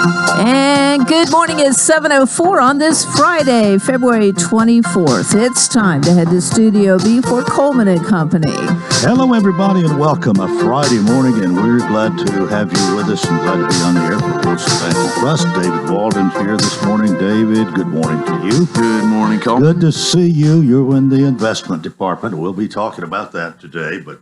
And good morning. It's 7:04 on this Friday, February 24th. It's time to head to Studio B for Coleman and Company. Hello, everybody, and welcome. A Friday morning, and we're glad to have you with us and glad to be on the air for Wilson Bank and Trust. David Walden's here this morning. David, good morning to you. Good morning, Coleman. Good to see you. You're in the investment department. We'll be talking about that today, but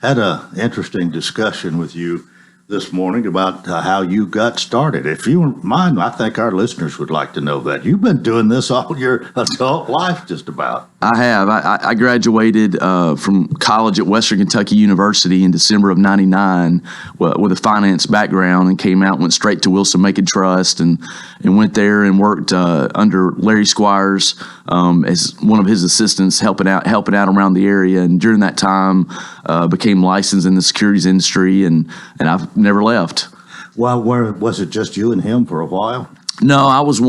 had an interesting discussion with you this morning about how you got started. If you wouldn't mind, I think our listeners would like to know that. You've been doing this all your adult life, just about. I have. I graduated from college at Western Kentucky University in December of '99 with a finance background, and came out, went straight to Wilson Bank and Trust, and went there and worked under Larry Squires as one of his assistants, helping out around the area. And during that time, became licensed in the securities industry, and I've never left. Well, was it just you and him for a while? No, I was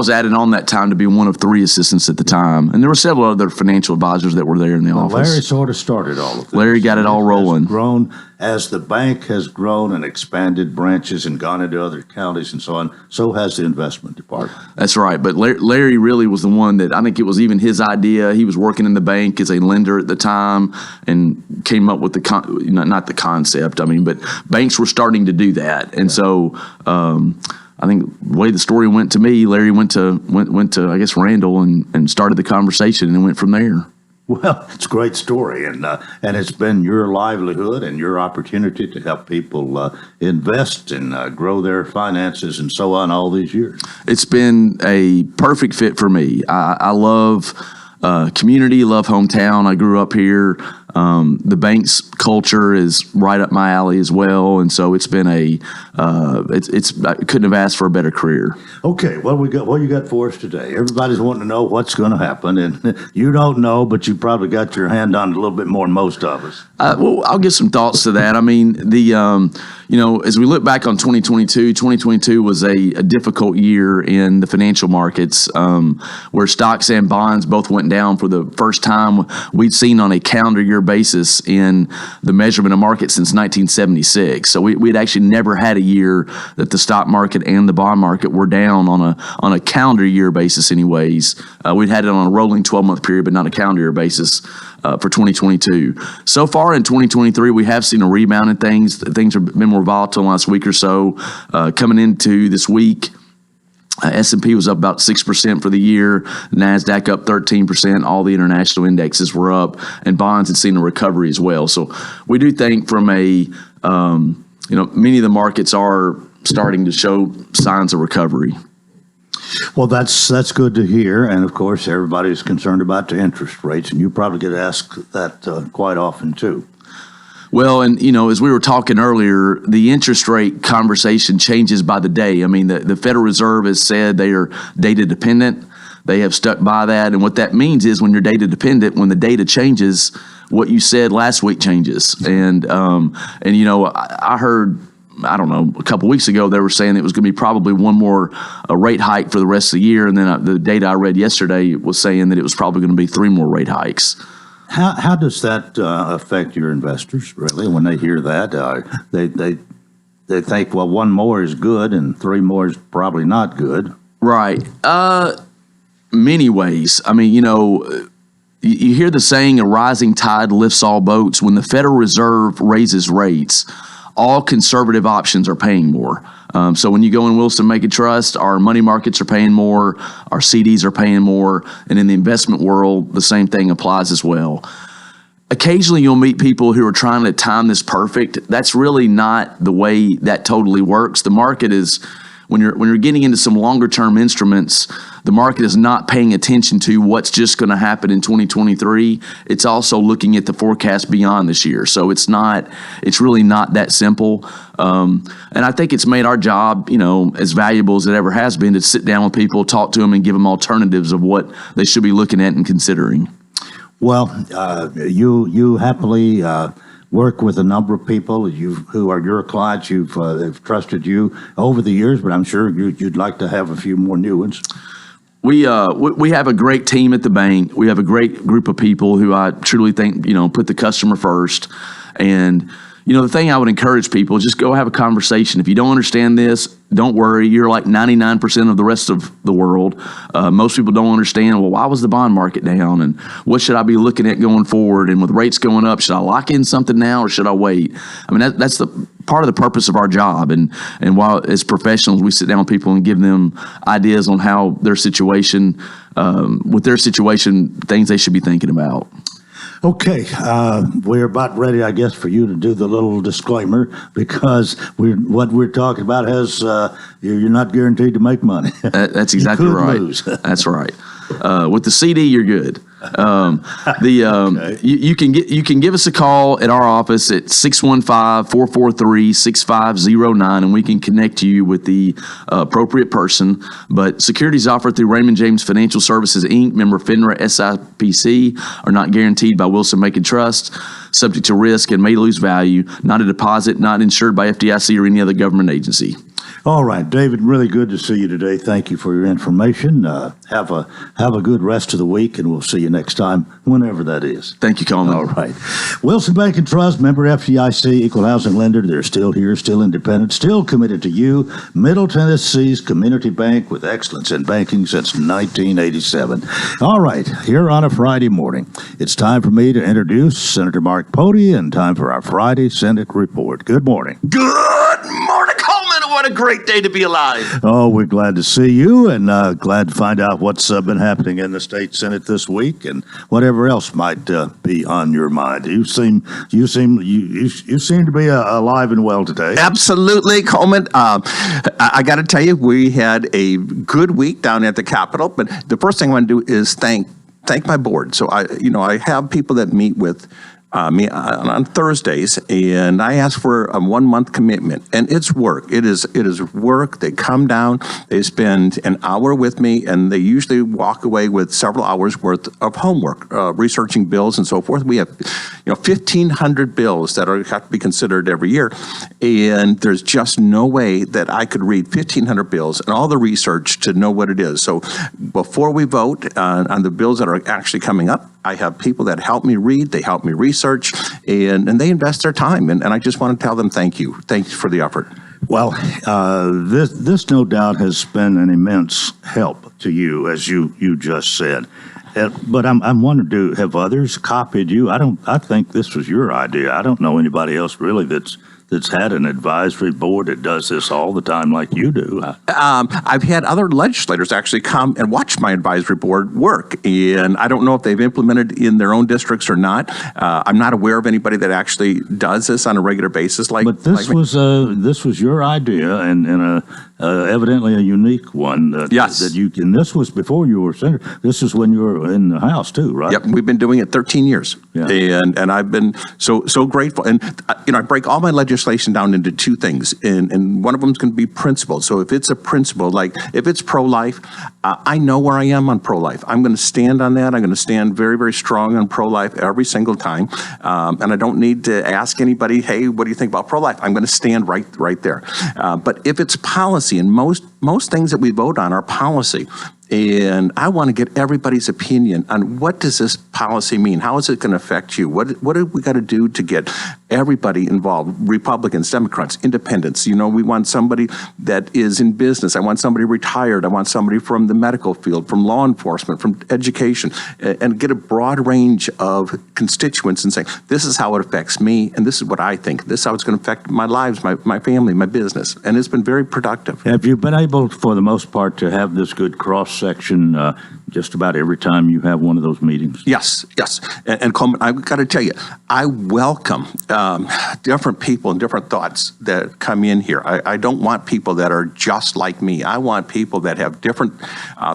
added on that time to be one of three assistants at the time. And there were several other financial advisors that were there in the office. Larry sort of started all of this. Larry got it all rolling. Grown as the bank has grown and expanded branches and gone into other counties and so on, so has the investment department. That's right. But Larry really was the one that, I think it was even his idea. He was working in the bank as a lender at the time and came up with not the concept, but banks were starting to do that. And so, I think the way the story went to me, Larry went to I guess Randall and started the conversation and went from there. Well, it's a great story, and it's been your livelihood and your opportunity to help people invest and grow their finances and so on all these years. It's been a perfect fit for me. I love community, love hometown. I grew up here. The bank's culture is right up my alley as well, and so it's been I couldn't have asked for a better career. Okay, what you got for us today? Everybody's wanting to know what's going to happen, and you don't know, but you probably got your hand on it a little bit more than most of us. Well, I'll give some thoughts to that. As we look back on 2022 was a difficult year in the financial markets, where stocks and bonds both went down for the first time we'd seen on a calendar year basis in the measurement of market since 1976. So we'd actually never had a year that the stock market and the bond market were down on a calendar year basis anyways. We'd had it on a rolling 12-month period, but not a calendar year basis for 2022. So far in 2023, we have seen a rebound in things. Things have been more volatile in the last week or so. Coming into this week, S&P was up about 6% for the year. NASDAQ up 13%. All the international indexes were up, and bonds had seen a recovery as well. So we do think from many of the markets are starting to show signs of recovery. Well, that's good to hear, and of course, everybody's concerned about the interest rates, and you probably get asked that quite often too. Well, and as we were talking earlier, the interest rate conversation changes by the day. The Federal Reserve has said they are data dependent. They have stuck by that, and what that means is when you're data dependent, when the data changes, what you said last week changes. And I heard, I don't know, a couple weeks ago they were saying it was going to be probably one more rate hike for the rest of the year, and then the data I read yesterday was saying that it was probably going to be 3 more rate hikes. How does that affect your investors, really, when they hear that? They think, well, 1 more is good and 3 more is probably not good. Right. Many ways. You hear the saying, a rising tide lifts all boats. When the Federal Reserve raises rates, all conservative options are paying more. So when you go in Wilson Bank and Trust, our money markets are paying more, our CDs are paying more, and in the investment world, the same thing applies as well. Occasionally, you'll meet people who are trying to time this perfect. That's really not the way that totally works. The market is, when you're getting into some longer-term instruments, the market is not paying attention to what's just going to happen in 2023. It's also looking at the forecast beyond this year. So it's really not that simple. And I think it's made our job, as valuable as it ever has been, to sit down with people, talk to them, and give them alternatives of what they should be looking at and considering. Well, you happily work with a number of people who are your clients. Have trusted you over the years, but I'm sure you'd like to have a few more new ones. We have a great team at the bank. We have a great group of people who I truly think put the customer first, and the thing I would encourage people, just go have a conversation. If you don't understand this, don't worry. You're like 99% of the rest of the world. Most people don't understand, well, why was the bond market down? And what should I be looking at going forward? And with rates going up, should I lock in something now or should I wait? I mean, that's the part of the purpose of our job. And while as professionals, we sit down with people and give them ideas on how their situation, things they should be thinking about. Okay, we're about ready, I guess, for you to do the little disclaimer because what we're talking about has you're not guaranteed to make money. That's exactly You could right. lose. That's right. With the CD, you're good. Okay. You can give us a call at our office at 615-443-6509, and we can connect you with the appropriate person. But securities offered through Raymond James Financial Services, Inc., member FINRA SIPC, are not guaranteed by Wilson Macon Trust, subject to risk and may lose value, not a deposit, not insured by FDIC or any other government agency. All right, David, really good to see you today. Thank you for your information. Have a good rest of the week, and we'll see you next time, whenever that is. Thank you, Coleman. All right. Wilson Bank and Trust, member FDIC, equal housing lender. They're still here, still independent, still committed to you. Middle Tennessee's community bank with excellence in banking since 1987. All right, here on a Friday morning, it's time for me to introduce Senator Mark Pody and time for our Friday Senate report. Good morning. Good morning, Coleman. What a great day to be alive. Oh, we're glad to see you and glad to find out what's been happening in the state Senate this week and whatever else might be on your mind. You seem to be alive and well today. Absolutely, Coleman. I got to tell you, we had a good week down at the Capitol, but the first thing I want to do is thank my board. So I have people that meet with me on Thursdays, and I ask for a 1 month commitment, and it's work. It is work. They come down, they spend an hour with me, and they usually walk away with several hours worth of homework, researching bills and so forth. We have 1,500 bills that have to be considered every year, and there's just no way that I could read 1,500 bills and all the research to know what it is. So before we vote on the bills that are actually coming up, I have people that help me read, they help me research, and they invest their time. And I just want to tell them thank you. Thanks for the effort. Well, this no doubt has been an immense help to you, as you just said. But I'm wondering, have others copied you? I think this was your idea. I don't know anybody else really that's had an advisory board that does this all the time like you do. I've had other legislators actually come and watch my advisory board work, and I don't know if they've implemented in their own districts or not. I'm not aware of anybody that actually does this on a regular basis. But this was your idea, and evidently a unique one. Yes. And this was before you were senator. This is when you were in the House too, right? Yep, we've been doing it 13 years, and I've been so grateful. And I break all my legislation down into two things, and one of them is going to be principle. So if it's a principle, like if it's pro-life, I know where I am on pro-life. I'm going to stand on that. I'm going to stand very, very strong on pro-life every single time, and I don't need to ask anybody, hey, what do you think about pro-life? I'm going to stand right there. But if it's policy, and most things that we vote on are policy, and I want to get everybody's opinion on what does this policy mean? How is it going to affect you? What do we got to do to get everybody involved? Republicans, Democrats, independents. We want somebody that is in business. I want somebody retired. I want somebody from the medical field, from law enforcement, from education, and get a broad range of constituents and say, this is how it affects me, and this is what I think. This is how it's going to affect my lives, my family, my business. And it's been very productive. Have you been able, for the most part, to have this good cross-section just about every time you have one of those meetings? Yes. And Coleman, I've got to tell you, I welcome different people and different thoughts that come in here. I don't want people that are just like me. I want people that have different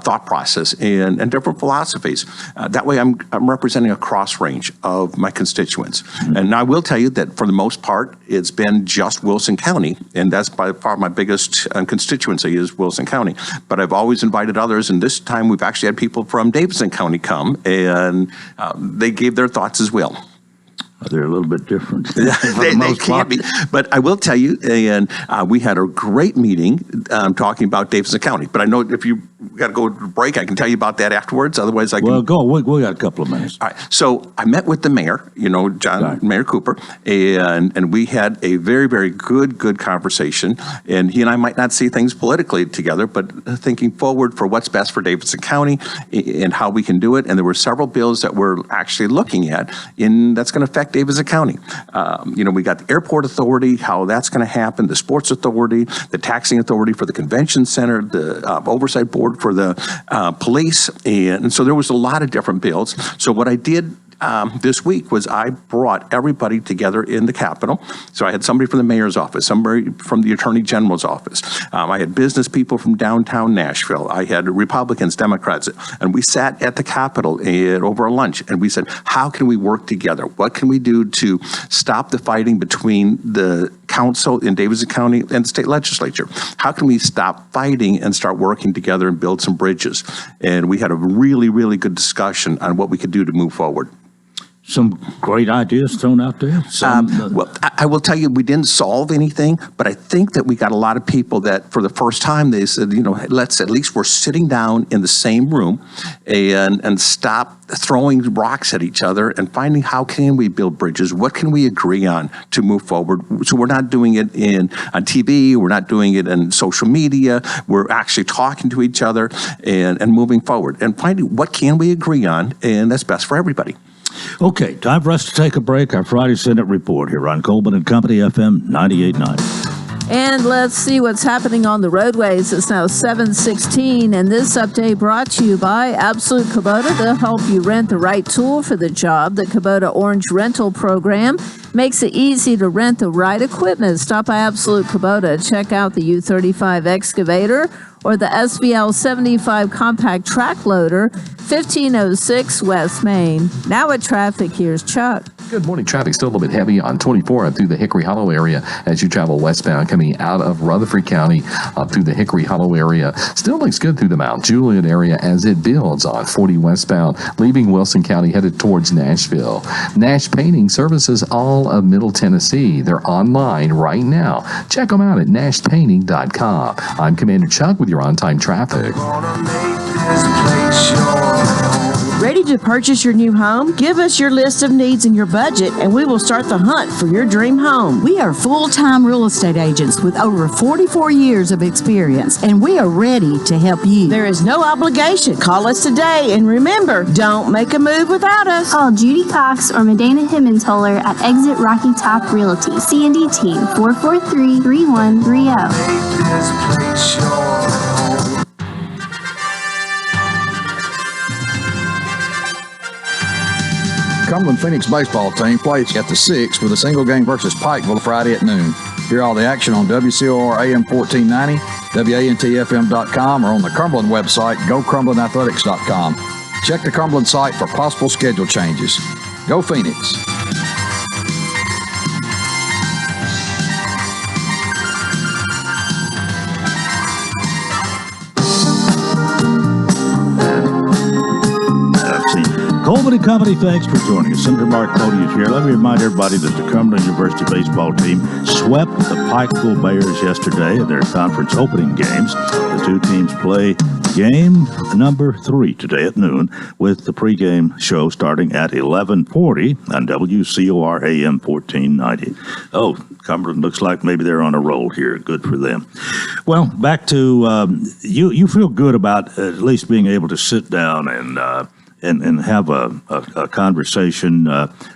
thought process and different philosophies. That way I'm representing a cross range of my constituents. Mm-hmm. And I will tell you that for the most part, it's been just Wilson County, and that's by far my biggest constituency is Wilson County. But I've always invited others, and this time we've actually had people from Davidson County come, and they gave their thoughts as well. They're a little bit different. They can be. But I will tell you, and we had a great meeting talking about Davidson County. But I know if you got to go to break, I can tell you about that afterwards. Otherwise, I can. Well, go. We got a couple of minutes. All right. So I met with the mayor, John, right. Mayor Cooper, and we had a very, very good conversation. And he and I might not see things politically together, but thinking forward for what's best for Davidson County and how we can do it. And there were several bills that we're actually looking at that's going to affect Davidson County. We got the airport authority, how that's going to happen, the sports authority, the taxing authority for the convention center, the oversight board for the police. And so there was a lot of different bills. So what I did this week was I brought everybody together in the Capitol. So I had somebody from the mayor's office, somebody from the attorney general's office. I had business people from downtown Nashville. I had Republicans, Democrats, and we sat at the Capitol over a lunch and we said, how can we work together? What can we do to stop the fighting between the council in Davidson County and the state legislature? How can we stop fighting and start working together and build some bridges? And we had a really, really good discussion on what we could do to move forward. Some great ideas thrown out there. Well, I will tell you, we didn't solve anything, but I think that we got a lot of people that for the first time, they said, let's at least we're sitting down in the same room and stop throwing rocks at each other and finding how can we build bridges? What can we agree on to move forward? So we're not doing it on TV. We're not doing it in social media. We're actually talking to each other and moving forward and finding what can we agree on, and that's best for everybody. Okay, time for us to take a break. Our Friday Senate report here on Coleman and Company FM 98.9. And let's see what's happening on the roadways. It's now 7:16, and this update brought to you by Absolute Kubota. They'll help you rent the right tool for the job. The Kubota Orange Rental Program makes it easy to rent the right equipment. Stop by Absolute Kubota. Check out the U35 excavator or the SBL 75 compact track loader, 1506 West Main. Now at traffic, here's Chuck. Good morning. Traffic still a little bit heavy on 24 up through the Hickory Hollow area as you travel westbound coming out of Rutherford County up through the Hickory Hollow area. Still looks good through the Mount Juliet area as it builds on 40 westbound, leaving Wilson County headed towards Nashville. Nash Painting services all of Middle Tennessee. They're online right now. Check them out at nashpainting.com. I'm Commander Chuck with your on-time traffic. Ready to purchase your new home? Give us your list of needs and your budget, and we will start the hunt for your dream home. We are full-time real estate agents with over 44 years of experience, and we are ready to help you. There is no obligation. Call us today, and remember, don't make a move without us. Call Judy Cox or Medina Himmentoller at Exit Rocky Top Realty. C&D Team 443-3130. Cumberland Phoenix baseball team plays at the 6 with a single game versus Pikeville Friday at noon. Hear all the action on WCOR AM 1490, WANTFM.com, or on the Cumberland website, GoCumberlandAthletics.com. Check the Cumberland site for possible schedule changes. Go Phoenix! Coleman and Company, thanks for joining us. Senator Mark Cody is here. Let me remind everybody that the Cumberland University baseball team swept the Pikeville Bears yesterday in their conference opening games. The two teams play game number 3 today at noon, with the pregame show starting at 11:40 on WCOR AM 1490. Oh, Cumberland looks like maybe they're on a roll here. Good for them. Well, back to you feel good about at least being able to sit down and have a conversation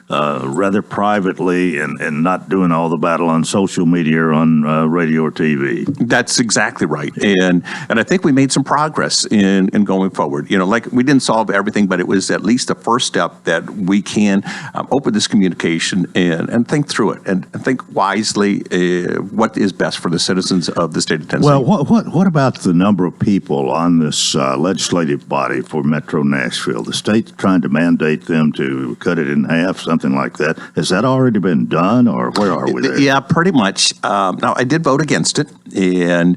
rather privately and not doing all the battle on social media or on radio or TV. That's exactly right. And I think we made some progress in going forward. Like we didn't solve everything, but it was at least the first step that we can open this communication and think through it and think wisely what is best for the citizens of the state of Tennessee. Well, what about the number of people on this legislative body for Metro Nashville? The state's trying to mandate them to cut it in half, something like that. Has that already been done, or where are we there? Yeah, pretty much. Now, I did vote against it, and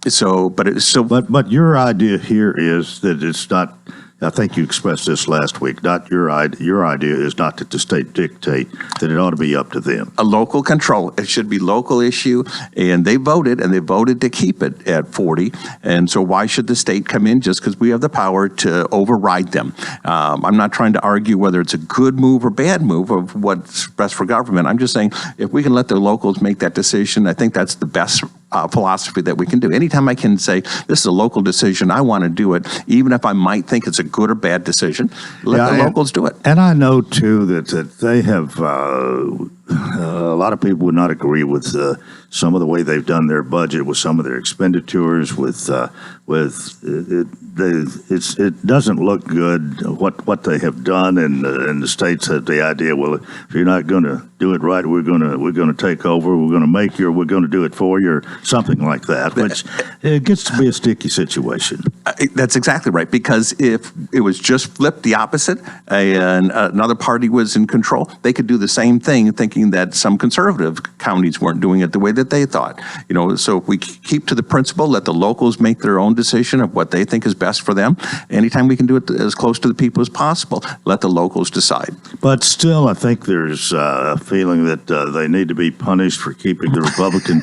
but your idea here is that it's not I think you expressed this last week. Not your idea is not that the state dictate, that it ought to be up to them. A local control. It should be local issue, and they voted to keep it at 40. And so why should the state come in just because we have the power to override them? I'm not trying to argue whether it's a good move or bad move of what's best for government. I'm just saying if we can let the locals make that decision, I think that's the best philosophy that we can do. Anytime I can say, this is a local decision, I want to do it, even if I might think it's a good or bad decision, let the locals do it. And I know, too, that they have, a lot of people would not agree with some of the way they've done their budget, with some of their expenditures, it doesn't look good what they have done, and the states have the idea, well, if you're not going to do it right, we're going to take over, we're going to do it for you, or something like that, which it gets to be a sticky situation. That's exactly right, because if it was just flipped the opposite and another party was in control, they could do the same thing, thinking that some conservative counties weren't doing it the way that they thought. So if we keep to the principle, let the locals make their own decision of what they think is best for them. Anytime we can do it as close to the people as possible, let the locals decide. But still, I think there's a feeling that they need to be punished for keeping the Republican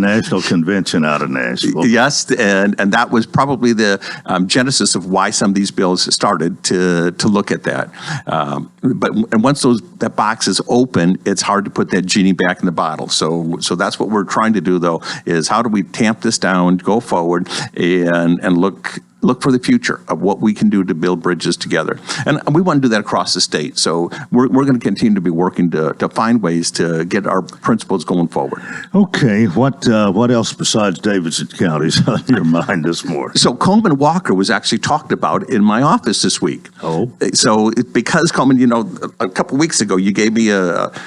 National Convention out of Nashville. Yes, and that was probably the genesis of why some of these bills started to look at that. But once that box is open, it's hard to put that genie back in the bottle. So that's what we're trying to do, though, is how do we tamp this down, go forward, and look for the future of what we can do to build bridges together. And we want to do that across the state. So we're going to continue to be working to find ways to get our principles going forward. Okay. What else besides Davidson County is on your mind this morning? So Coleman Walker was actually talked about in my office this week. Oh. So because Coleman, a couple of weeks ago, you gave me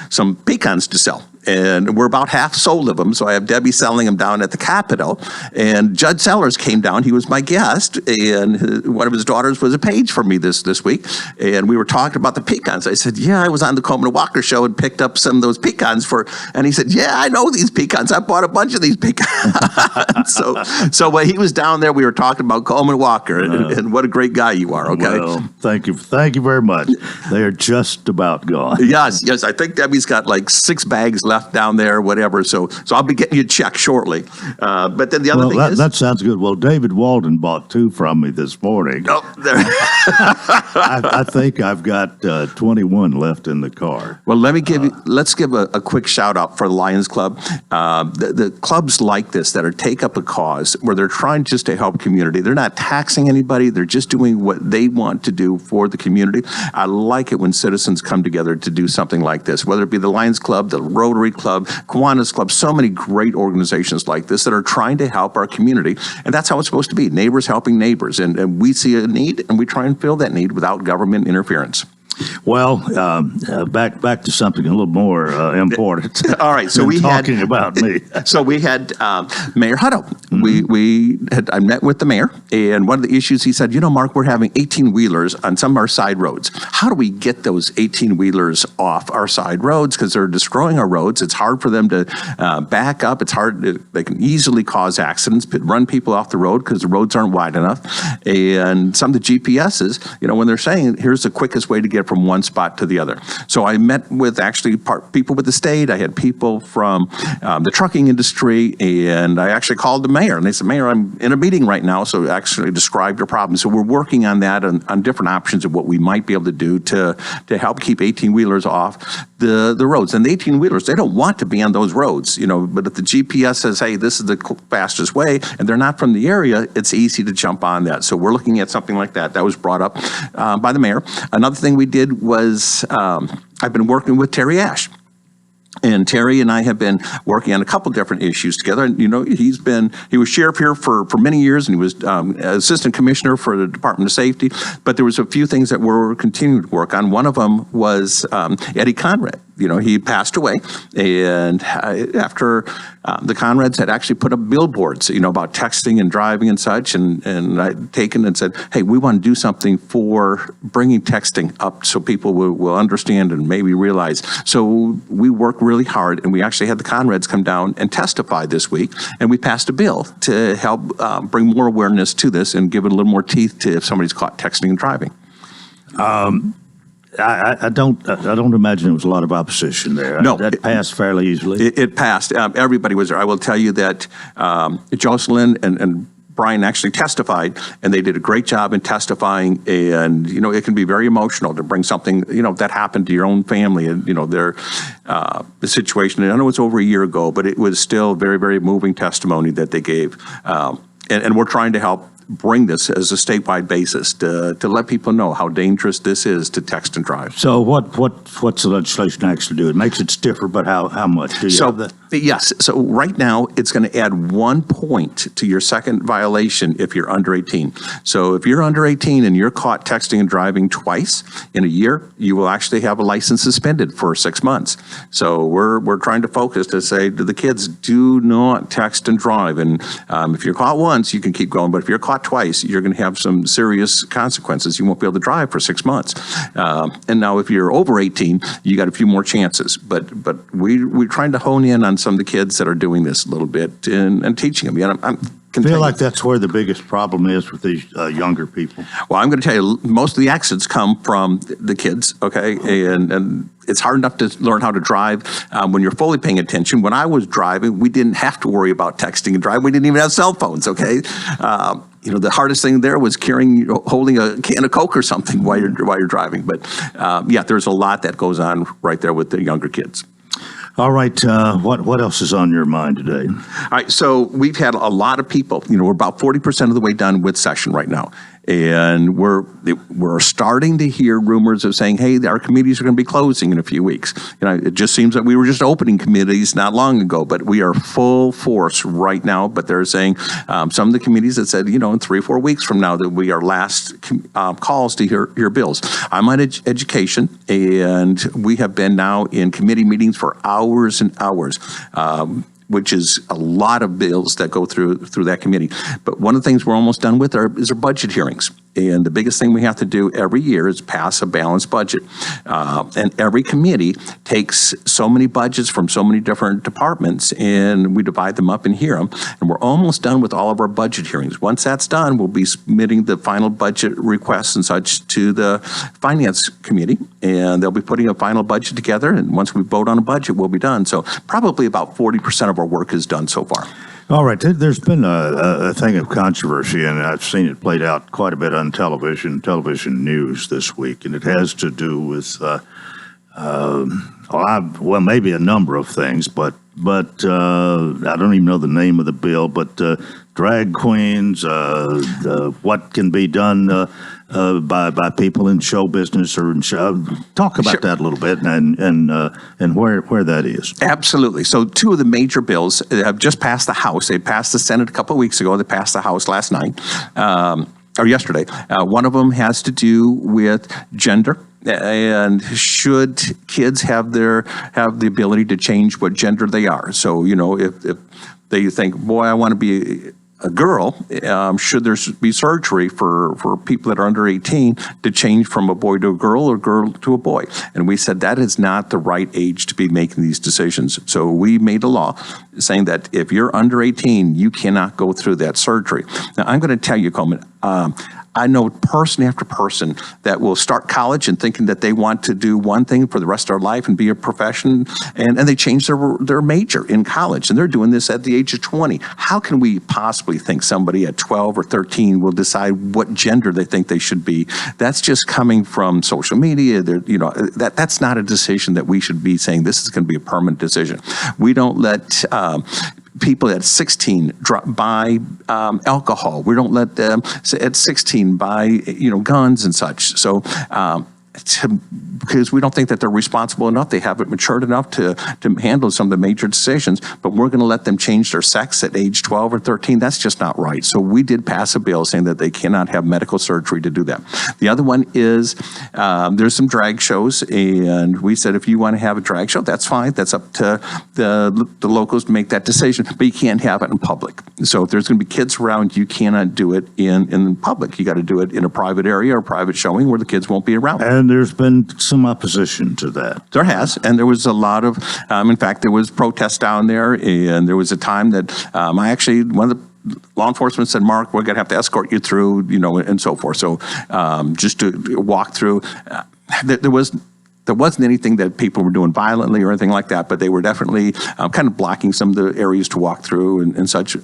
some pecans to sell. And we're about half sold of them, so I have Debbie selling them down at the Capitol. And Judge Sellers came down. He was my guest, and one of his daughters was a page for me this week. And we were talking about the pecans. I said, yeah, I was on the Coleman Walker show and picked up some of those pecans and he said, yeah, I know these pecans. I bought a bunch of these pecans. So when he was down there, we were talking about Coleman Walker, and what a great guy you are, okay? Well, thank you very much. They are just about gone. Yes, I think Debbie's got like 6 bags left down there, whatever. So I'll be getting you a check shortly. But then the other thing is... that sounds good. Well, David Walden bought 2 from me this morning. Oh, there. I think I've got 21 left in the car. Well, let's give a quick shout out for the Lions Club. The clubs like this that take up a cause where they're trying just to help community. They're not taxing anybody. They're just doing what they want to do for the community. I like it when citizens come together to do something like this, whether it be the Lions Club, the Rotary Club, Kiwanis Club, so many great organizations like this that are trying to help our community. And that's how it's supposed to be, neighbors helping neighbors. And we see a need, and we try and fill that need without government interference. Well, back to something a little more important. All right, so talking about me. So we had Mayor Hutto. Mm-hmm. I met with the mayor, and one of the issues he said, Mark, we're having 18-wheelers on some of our side roads. How do we get those 18-wheelers off our side roads? Because they're destroying our roads. It's hard for them to back up. It's hard. They can easily cause accidents, run people off the road because the roads aren't wide enough. And some of the GPSs, when they're saying, here's the quickest way to get from one spot to the other. So I met with people with the state. I had people from the trucking industry, and I actually called the mayor. And they said, Mayor, I'm in a meeting right now, so actually describe your problem. So we're working on that, on different options of what we might be able to do to help keep 18-wheelers off the roads. And the 18-wheelers, they don't want to be on those roads, but if the GPS says, hey, this is the fastest way, and they're not from the area, it's easy to jump on that. So we're looking at something like that. That was brought up by the mayor. Another thing we did was I've been working with Terry Ash. And Terry and I have been working on a couple different issues together. And, he was sheriff here for many years, and he was assistant commissioner for the Department of Safety. But there was a few things that we're continuing to work on. One of them was Eddie Conrad. he passed away, and after the Conrads had actually put up billboards, about texting and driving and such, and I'd taken and said, hey, we want to do something for bringing texting up so people will understand and maybe realize. So we worked really hard, and we actually had the Conrads come down and testify this week, and we passed a bill to help bring more awareness to this and give it a little more teeth to if somebody's caught texting and driving. I don't imagine there was a lot of opposition there. No. That passed fairly easily. It passed. Everybody was there. I will tell you that Jocelyn and Brian actually testified, and they did a great job in testifying. And, it can be very emotional to bring something, that happened to your own family and, their the situation. And I know it's over a year ago, but it was still very, very moving testimony that they gave. And we're trying to help bring this as a statewide basis to let people know how dangerous this is to text and drive. So what's the legislation actually do? It makes it stiffer, but how much? Do you have that? Yes. So right now, it's going to add 1 point to your second violation if you're under 18. So if you're under 18 and you're caught texting and driving twice in a year, you will actually have a license suspended for 6 months. So we're trying to focus to say to the kids, do not text and drive. And if you're caught once, you can keep going. But if you're caught twice, you're going to have some serious consequences. You won't be able to drive for 6 months. And now if you're over 18, you got a few more chances. But we're trying to hone in on some of the kids that are doing this a little bit and teaching them. I feel like that's where the biggest problem is with these younger people. Well, I'm going to tell you, most of the accidents come from the kids, okay? And it's hard enough to learn how to drive when you're fully paying attention. When I was driving, we didn't have to worry about texting and driving. We didn't even have cell phones, okay? The hardest thing there was holding a can of Coke or something while you're driving. But there's a lot that goes on right there with the younger kids. All right. What else is on your mind today? All right. So we've had a lot of people. We're about 40% of the way done with session right now. And we're starting to hear rumors of saying, hey, our committees are going to be closing in a few weeks. It just seems that we were just opening committees not long ago, but we are full force right now. But they're saying some of the committees that said, in 3 or 4 weeks from now, that we are last calls to hear bills. I'm on education, and we have been now in committee meetings for hours and hours. Which is a lot of bills that go through that committee. But one of the things we're almost done with is our budget hearings. And the biggest thing we have to do every year is pass a balanced budget. And every committee takes so many budgets from so many different departments, and we divide them up and hear them. And we're almost done with all of our budget hearings. Once that's done, we'll be submitting the final budget requests and such to the Finance Committee, and they'll be putting a final budget together. And once we vote on a budget, we'll be done. So probably about 40% of our work is done so far. All right. There's been a thing of controversy, and I've seen it played out quite a bit on television news this week, and it has to do with, maybe a number of things, but I don't even know the name of the bill, but drag queens, what can be done by people in show business or in show. Talk about that a little bit and where that is. Absolutely. So 2 of the major bills have just passed the House. They passed the Senate a couple of weeks ago. They passed the House last night or yesterday. One of them has to do with gender. And should kids have the ability to change what gender they are? So, if they think, boy, I want to be a girl, should there be surgery for people that are under 18 to change from a boy to a girl or girl to a boy? And we said that is not the right age to be making these decisions. So we made a law saying that if you're under 18, you cannot go through that surgery. Now, I'm going to tell you, Coleman, I know person after person that will start college and thinking that they want to do one thing for the rest of their life and be a profession, and they change their major in college, and they're doing this at the age of 20. How can we possibly think somebody at 12 or 13 will decide what gender they think they should be? That's just coming from social media. That's not a decision that we should be saying this is going to be a permanent decision. We don't let people at 16 buy alcohol. We don't let them at 16 buy guns and such. So to because we don't think that they're responsible enough. They haven't matured enough to handle some of the major decisions, but we're going to let them change their sex at age 12 or 13. That's just not right. So we did pass a bill saying that they cannot have medical surgery to do that. The other one is there's some drag shows, and we said if you want to have a drag show, that's fine. That's up to the locals to make that decision, but you can't have it in public. So if there's going to be kids around, you cannot do it in public. You got to do it in a private area or private showing where the kids won't be around. And there's been some opposition to that. There has, and there was a lot of, in fact, there was protests down there, and there was a time that one of the law enforcement said, Mark, we're going to have to escort you through, and so forth. So just to walk through, there wasn't anything that people were doing violently or anything like that, but they were definitely kind of blocking some of the areas to walk through and such.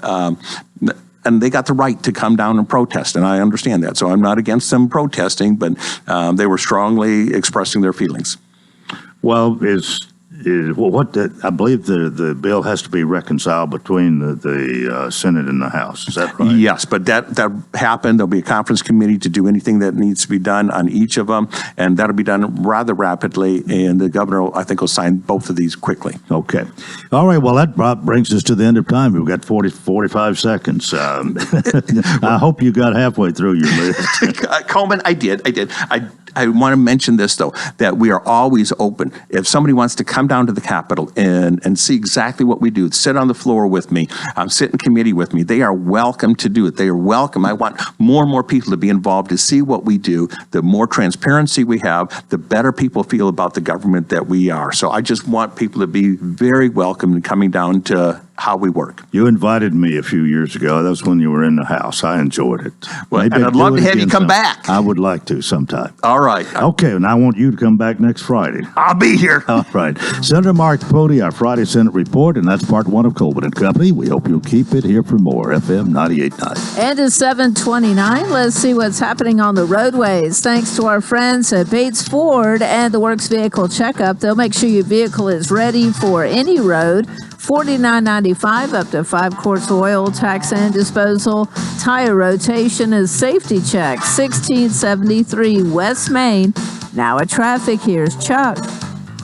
And they got the right to come down and protest, and I understand that. So I'm not against them protesting, but they were strongly expressing their feelings. Well, I believe the bill has to be reconciled between the Senate and the House. Is that right? Yes, but that happened. There'll be a conference committee to do anything that needs to be done on each of them, and that'll be done rather rapidly, and the governor, I think, will sign both of these quickly. Okay. All right, well, that brings us to the end of time. We've got 45 seconds. I hope you got halfway through your list. Coleman, I did. I want to mention this, though, that we are always open. If somebody wants to come down to the Capitol and see exactly what we do, sit on the floor with me, sit in committee with me, they are welcome to do it. They are welcome. I want more and more people to be involved to see what we do. The more transparency we have, the better people feel about the government that we are. So I just want people to be very welcome in coming down to how we work. You invited me a few years ago. That was when you were in the House. I enjoyed it. Well, and I'd love to have you come back. I would like to sometime. All right. Okay, and I want you to come back next Friday. I'll be here. All right. Senator Mark Pody, our Friday Senate report, and that's part one of Coleman and Company. We hope you'll keep it here for more. FM 98.9. And it's 7:29. Let's see what's happening on the roadways. Thanks to our friends at Bates Ford and the Works Vehicle Checkup. They'll make sure your vehicle is ready for any road. $49.95 up to 5 quarts of oil, tax and disposal. Tire rotation is safety check. 1673 West Main. Now at traffic, here's Chuck.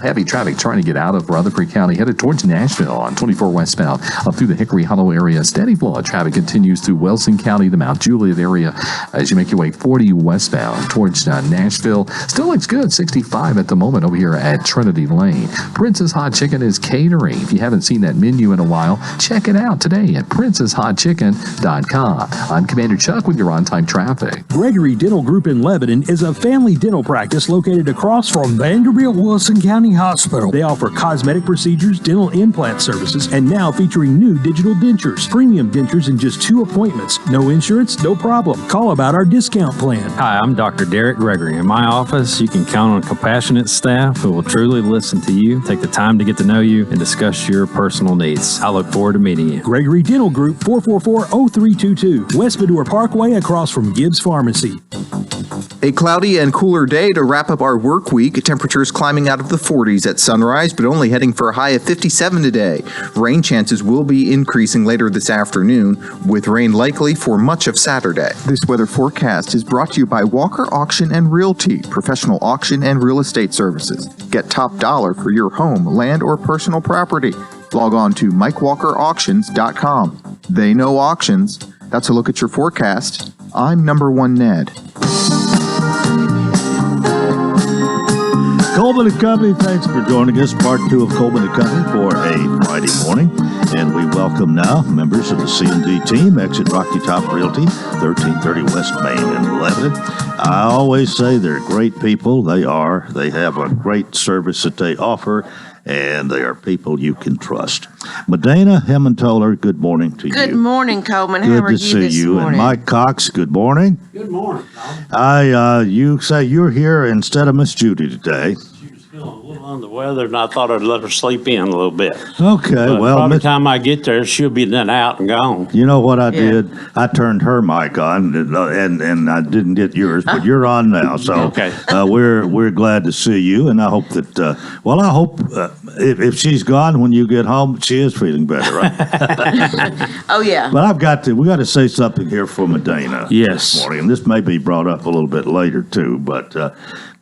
Heavy traffic trying to get out of Rutherford County, headed towards Nashville on 24 westbound, up through the Hickory Hollow area. Steady flow of traffic continues through Wilson County, the Mount Juliet area, as you make your way 40 westbound towards Nashville. Still looks good, 65 at the moment over here at Trinity Lane. Prince's Hot Chicken is catering. If you haven't seen that menu in a while, check it out today at princeshotchicken.com. I'm Commander Chuck with your on-time traffic. Gregory Dental Group in Lebanon is a family dental practice located across from Vanderbilt Wilson County Hospital. They offer cosmetic procedures, dental implant services, and now featuring new digital dentures. Premium dentures in just 2 appointments. No insurance, no problem. Call about our discount plan. Hi, I'm Dr. Derek Gregory. In my office, you can count on a compassionate staff who will truly listen to you, take the time to get to know you, and discuss your personal needs. I look forward to meeting you. Gregory Dental Group, 444-0322, West Medora Parkway across from Gibbs Pharmacy. A cloudy and cooler day to wrap up our work week. Temperatures climbing out of the 40s at sunrise, but only heading for a high of 57 today. Rain chances will be increasing later this afternoon, with rain likely for much of Saturday. This weather forecast is brought to you by Walker Auction and Realty, professional auction and real estate services. Get top dollar for your home, land, or personal property. Log on to MikeWalkerAuctions.com. They know auctions. That's a look at your forecast. I'm number 1 Ned. Coleman and Company, thanks for joining us. Part 2 of Coleman and Company for a Friday morning. And we welcome now members of the C&D team, Exit Rocky Top Realty, 1330 West Main in Lebanon. I always say they're great people. They are. They have a great service that they offer, and they are people you can trust. Medina Hemmentoller, good morning to you. Good morning, Coleman. How Good are to you see this you. morning? And Mike Cox, good morning. Good morning, Tom. You say you're here instead of Miss Judy today. She was feeling a little under the weather, and I thought I'd let her sleep in a little bit. Okay, But well, by the time I get there, she'll be then out and gone. you know what I did? I turned her mic on, and I didn't get yours, but you're on now. So Okay. we're glad to see you, and I hope that. I hope if she's gone when you get home, she is feeling better, right? Oh, yeah. But we got to say something here for Medina Yes. this morning, and this may be brought up a little bit later too. But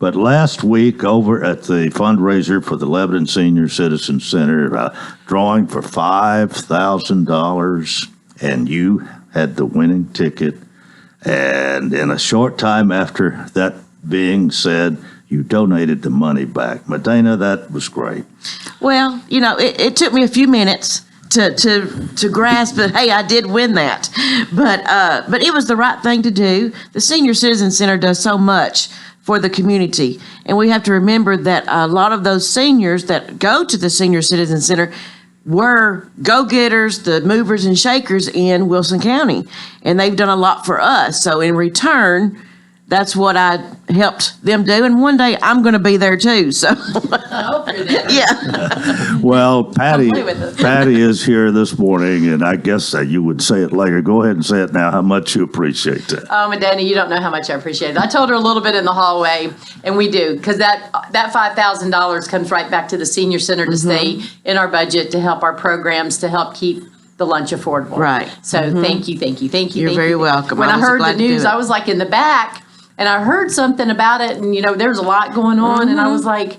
But last week over at the fundraiser for the Lebanon Senior Citizen Center, drawing for $5,000, and you had the winning ticket. And in a short time after that being said, you donated the money back. Medina, that was great. Well, it took me a few minutes to grasp that, hey, I did win that. But it was the right thing to do. The Senior Citizen Center does so much for the community. And we have to remember that a lot of those seniors that go to the Senior Citizen Center were go-getters, the movers and shakers in Wilson County. And they've done a lot for us. So in return, that's what I helped them do. And one day I'm going to be there too. So, I hope you're there. Yeah. Well, Patty is here this morning, and I guess you would say it later. Go ahead and say it now, how much you appreciate that. Oh, Medina, you don't know how much I appreciate it. I told her a little bit in the hallway, and we do, because that $5,000 comes right back to the senior center to stay in our budget, to help our programs, to help keep the lunch affordable. Right. So thank you. You're very welcome. When I was heard glad the to do news, it. I was like in the back, and I heard something about it, and there's a lot going on, and I was like,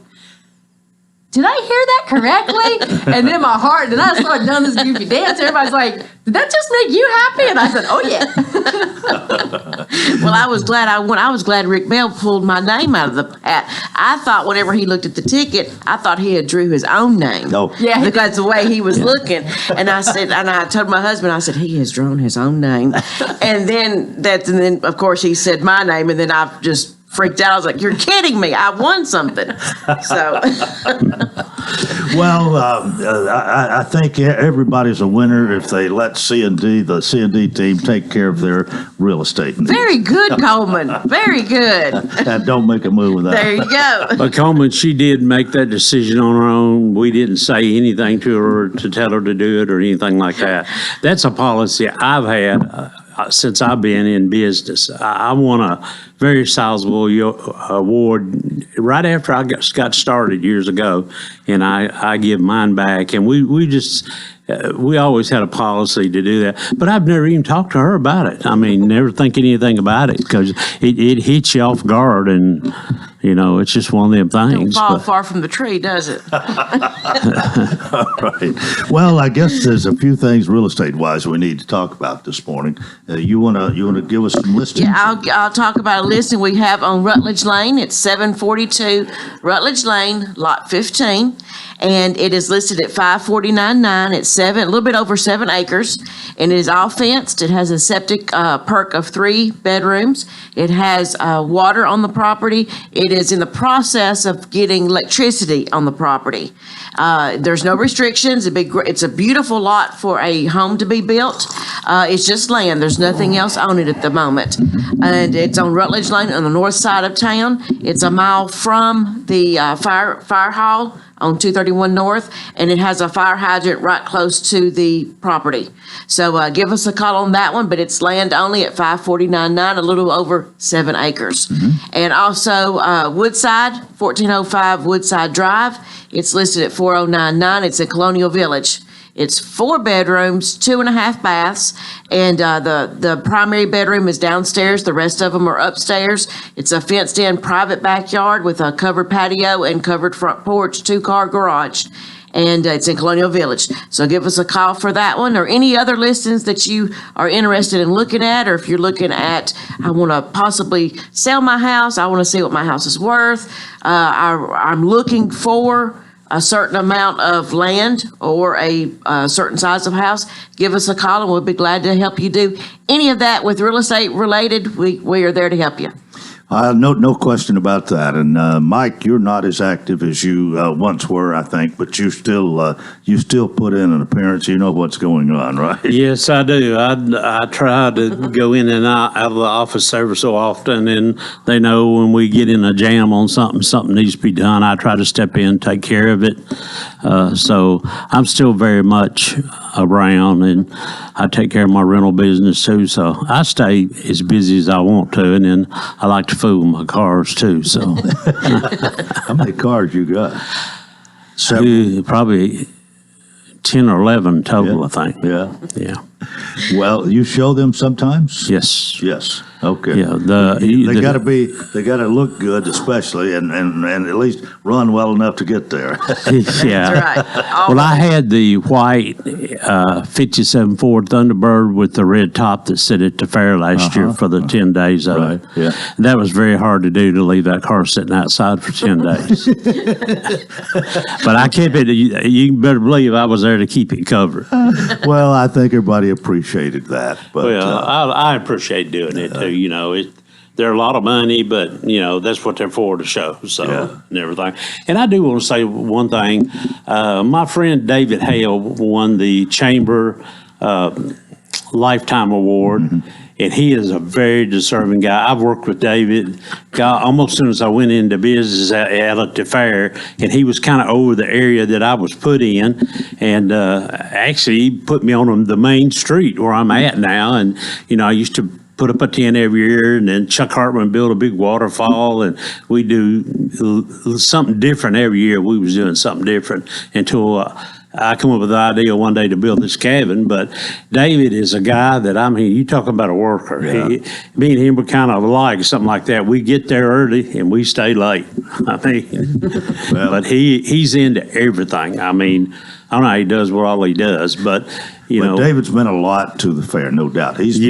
did I hear that correctly? And then my heart, then I started doing this goofy dance. Everybody's like, did that just make you happy? And I said, oh yeah. Well, I was glad I won. I was glad Rick Bell pulled my name out of the hat. I thought whenever he looked at the ticket, I thought he had drew his own name. No. Yeah. Because the way he was looking. And I told my husband, I said, he has drawn his own name. And then of course he said my name, and then I just freaked out. I was like, you're kidding me. I won something. So. Well, I think everybody's a winner if they let the C&D team take care of their real estate needs. Very good, Coleman. Very good. And don't make a move without. There you go. But Coleman, she did make that decision on her own. We didn't say anything to her to tell her to do it or anything like that. That's a policy I've had since I've been in business. I won a very sizable award right after I got started years ago, and I give mine back. And we always had a policy to do that, but I've never even talked to her about it. I mean, never think anything about it, because it hits you off guard, and it's just one of them things. Don't fall far from the tree, does it? All right. Well, I guess there's a few things real estate wise we need to talk about this morning. You wanna give us some listings? Yeah, I'll talk about a listing we have on Rutledge Lane. It's 742 Rutledge Lane, lot 15. And it is listed at $549.9. It's a little bit over 7 acres, and it is all fenced. It has a septic perk of 3 bedrooms. It has water on the property. It is in the process of getting electricity on the property. There's no restrictions. It's a beautiful lot for a home to be built. It's just land. There's nothing else on it at the moment. And it's on Rutledge Lane on the north side of town. It's a mile from the fire hall on 231 North, and it has a fire hydrant right close to the property. So give us a call on that one, but it's land only at $549.9, a little over 7 acres. And also Woodside, 1405 Woodside Drive. It's listed at $409.9. It's in Colonial Village. It's 4 bedrooms, 2.5 baths, and the primary bedroom is downstairs. The rest of them are upstairs. It's a fenced-in private backyard with a covered patio and covered front porch, 2-car garage, and it's in Colonial Village. So give us a call for that one, or any other listings that you are interested in looking at, or if you're looking at, I want to possibly sell my house, I want to see what my house is worth, I'm looking for a certain amount of land or a certain size of house, give us a call and we'll be glad to help you do any of that with real estate related. We are there to help you. No question about that. And Mike, you're not as active as you once were, I think, but you still put in an appearance. You know what's going on, right? Yes, I do. I try to go in and out of the office ever so often, and they know when we get in a jam on something needs to be done. I try to step in, take care of it. So I'm still very much around, and I take care of my rental business too. So I stay as busy as I want to, and then I like to fool my cars too. So how many cars you got? Probably 10 or 11 total, I think. Yeah. Well, you show them sometimes? Yes. Yes. Okay. Yeah. They got to look good, especially, and at least run well enough to get there. Yeah. That's right. Well, I had the white 57 Ford Thunderbird with the red top that sit at the fair last year for the 10 days of it. Yeah. And that was very hard to do, to leave that car sitting outside for 10 days. But I kept it, you better believe I was there to keep it covered. Well, I think everybody appreciated that. But, Well, I appreciate doing it too. You know, they're a lot of money, but you know that's what they're for, to show. So and everything. And I do want to say one thing. My friend David Hale won the Chamber Lifetime Award. And he is a very deserving guy. I've worked with David almost as soon as I went into business out at the fair, and he was kind of over the area that I was put in, and actually he put me on the main street where I'm at now. And you know, I used to put up a tent every year, and then Chuck Hartman built a big waterfall, and we do something different every year. We was doing something different until I come up with the idea one day to build this cabin. But David is a guy that, I mean, you talk about a worker. Me and him were kind of alike, something like that. We get there early and we stay late. I mean, but he's into everything. I mean, I don't know how he does what all he does, but you know, David's meant a lot to the fair, no doubt. He's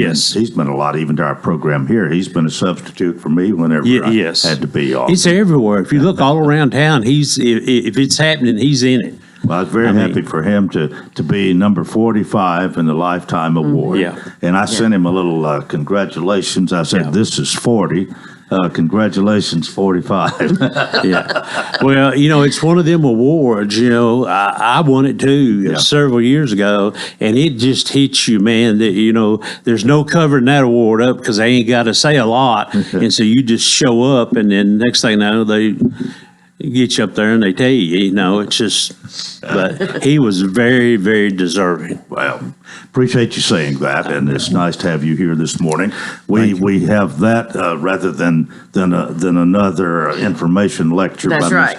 meant a lot even to our program here. He's been a substitute for me whenever I had to be off. He's everywhere. If you look all around town, if it's happening, he's in it. Well, I was very happy for him to be number 45 in the Lifetime Award. And I sent him a little congratulations. I said, this is 40. Congratulations, 45. Well, you know, it's one of them awards, you know, I won it too several years ago, and it just hits you, man, that, you know, there's no covering that award up because they ain't got to say a lot. And so you just show up, and then next thing you know, they get you up there and they tell you, you know, it's just, but he was very, very deserving. Well, appreciate you saying that, and it's nice to have you here this morning. We have that rather than another information lecture. That's by right.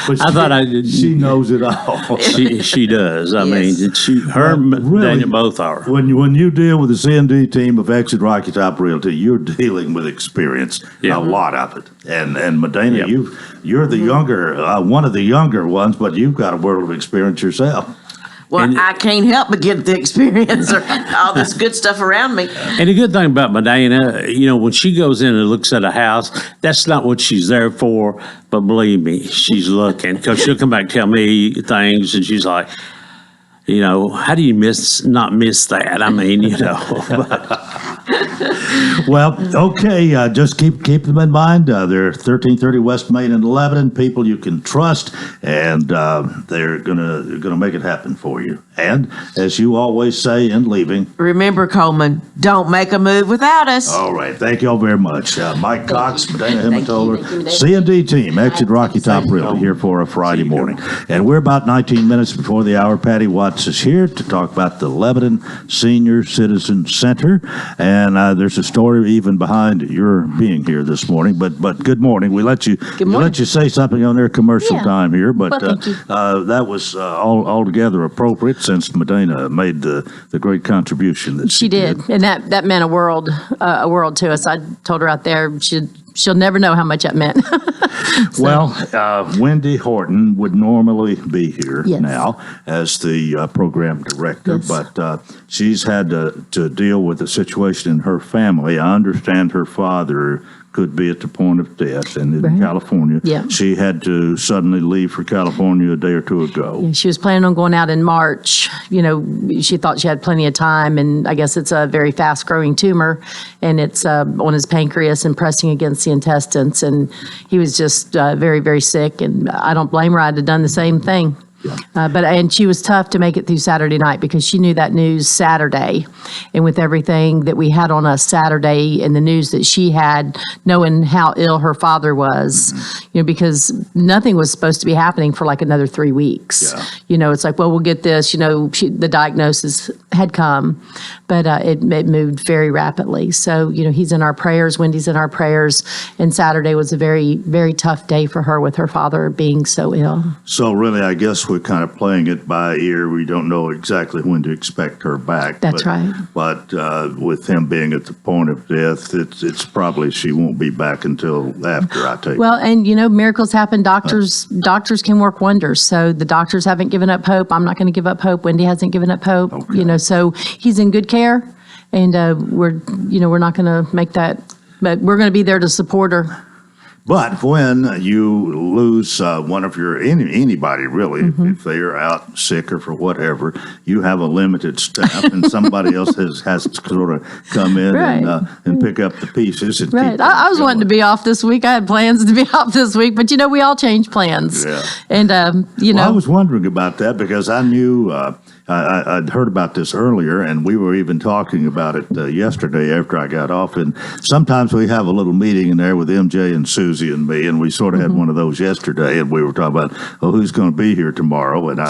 Miss Ju. She knows it all. She does. I mean, her and Daniel both are. When you deal with the CND team of Exit Rocky Top Realty, you're dealing with experience, a lot of it. And Medina, you're the younger, one of the younger ones, but you've got a world of experience yourself. Well, I can't help but get the experience or all this good stuff around me. And the good thing about Medina, you know, when she goes in and looks at a house, that's not what she's there for. But believe me, she's looking, because she'll come back and tell me things, and she's like, you know, how do you not miss that? I mean, you know. Well, okay, just keep them in mind. They're 1330 West Main in Lebanon, people you can trust, and they're gonna make it happen for you. And as you always say in leaving, remember, Coleman, don't make a move without us. All right, thank you all very much. Mike Cox, Medina Hemmetoller, CND team, Exit Rocky Top Realty, here for a Friday morning. And we're about 19 minutes before the hour. Patty Watts is here to talk about the Lebanon Senior Citizen Center, and there's a story even behind your being here this morning. But good morning. We let you say something on their commercial time here, but that was altogether appropriate since Medina made the great contribution that she did. And that meant a world to us. I told her out there she'll never know how much that meant. Well, Wendy Horton would normally be here now as the program director, but she's had to deal with a situation in her family. I understand her father could be at the point of death, and in California, she had to suddenly leave for California a day or two ago. Yeah, she was planning on going out in March. You know, she thought she had plenty of time, and I guess it's a very fast-growing tumor, and it's on his pancreas and pressing against the intestines, and he was just very, very sick, and I don't blame her. I'd have done the same thing. And she was tough to make it through Saturday night because she knew that news Saturday, and with everything that we had on us Saturday and the news that she had, knowing how ill her father was, you know, because nothing was supposed to be happening for like another 3 weeks. You know, it's like, well, we'll get this. You know, the diagnosis had come, but it moved very rapidly. So, you know, he's in our prayers. Wendy's in our prayers, and Saturday was a very, very tough day for her with her father being so ill. So really, I guess we we're kind of playing it by ear. We don't know exactly when to expect her back. That's right. But with him being at the point of death, it's probably she won't be back until after, I take. Well, and miracles happen. Doctors can work wonders. So the doctors haven't given up hope. I'm not going to give up hope. Wendy hasn't given up hope. Okay. So he's in good care, and we're not going to make that. But we're going to be there to support her. But when you lose one of your, anybody really, if they are out sick or for whatever, you have a limited staff and somebody else has to sort of come in and pick up the pieces. And Right. I was wanting to be off this week. I had plans to be off this week, but we all change plans. Yeah. And, Well, I was wondering about that because I knew, I'd heard about this earlier, and we were even talking about it yesterday after I got off. And sometimes we have a little meeting in there with MJ and Susie and me, and we sort of had one of those yesterday, and we were talking about, who's going to be here tomorrow? And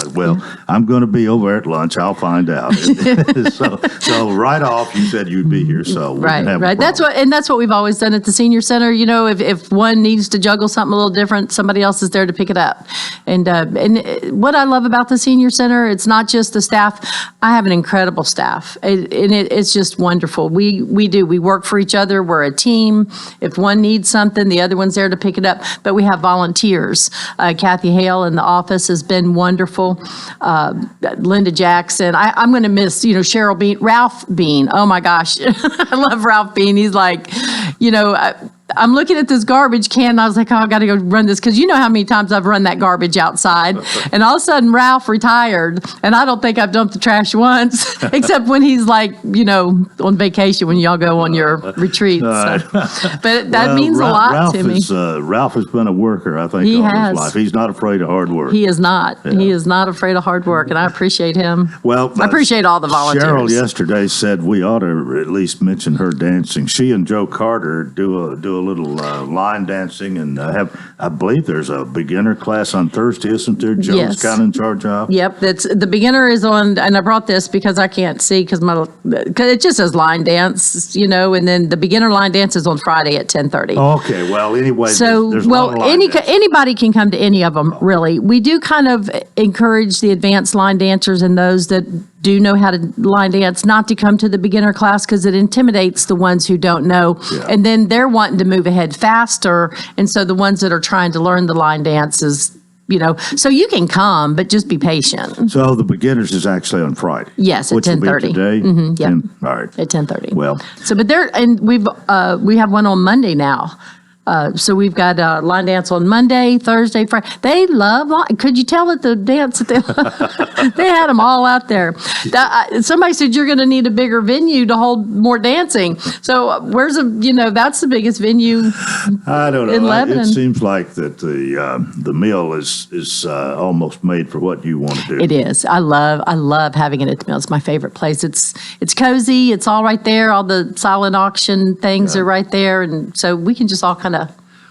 I'm going to be over at lunch. I'll find out. so right off, you said you'd be here, so we can have a problem. That's what we've always done at the senior center. If one needs to juggle something a little different, somebody else is there to pick it up. And what I love about the senior center, it's not just the staff. I have an incredible staff, and it's just wonderful. We work for each other. We're a team. If one needs something, the other one's there to pick it up. But we have volunteers. Kathy Hale in the office has been wonderful. Linda Jackson. I'm going to miss Cheryl Bean, Ralph Bean. Oh my gosh, I love Ralph Bean. He's like, I'm looking at this garbage can, and I was like, I got to go run this, because you know how many times I've run that garbage outside. And all of a sudden, Ralph retired, and I don't think I've dumped the trash once, except when he's like, on vacation, when y'all go on your retreats. But that means a lot to me. Ralph has been a worker, I think, all his life. He's not afraid of hard work. He is not. Yeah. He is not afraid of hard work, and I appreciate him. Well, I appreciate all the volunteers. Cheryl yesterday said we ought to at least mention her dancing. She and Joe Carter do a little line dancing, and I believe there's a beginner class on Thursday, isn't there? Joe's kind of in charge of. Yep, the beginner is on, and I brought this because I can't see because it just says line dance, and then the beginner line dance is on Friday at 10:30. Okay, well anyway, so there's anybody can come to any of them really. We do kind of encourage the advanced line dancers and those that do know how to line dance not to come to the beginner class, because it intimidates the ones who don't know. Yeah. And then they're wanting to move ahead faster. And so the ones that are trying to learn the line dances, so you can come, but just be patient. So the beginners is actually on Friday. Yes, at 10:30. Today. Mm-hmm, yep. All right. At 10:30. Well. So, but we have one on Monday now. So we've got a line dance on Monday, Thursday, Friday. They love, could you tell at the dance that they had them all out there. Somebody said you're going to need a bigger venue to hold more dancing. So that's the biggest venue I don't know. in Lebanon. It seems like that the meal is almost made for what you want to do. It is. I love having it at the mill. It's my favorite place. It's cozy. It's all right there. All the silent auction things are right there. And so we can just all kind of.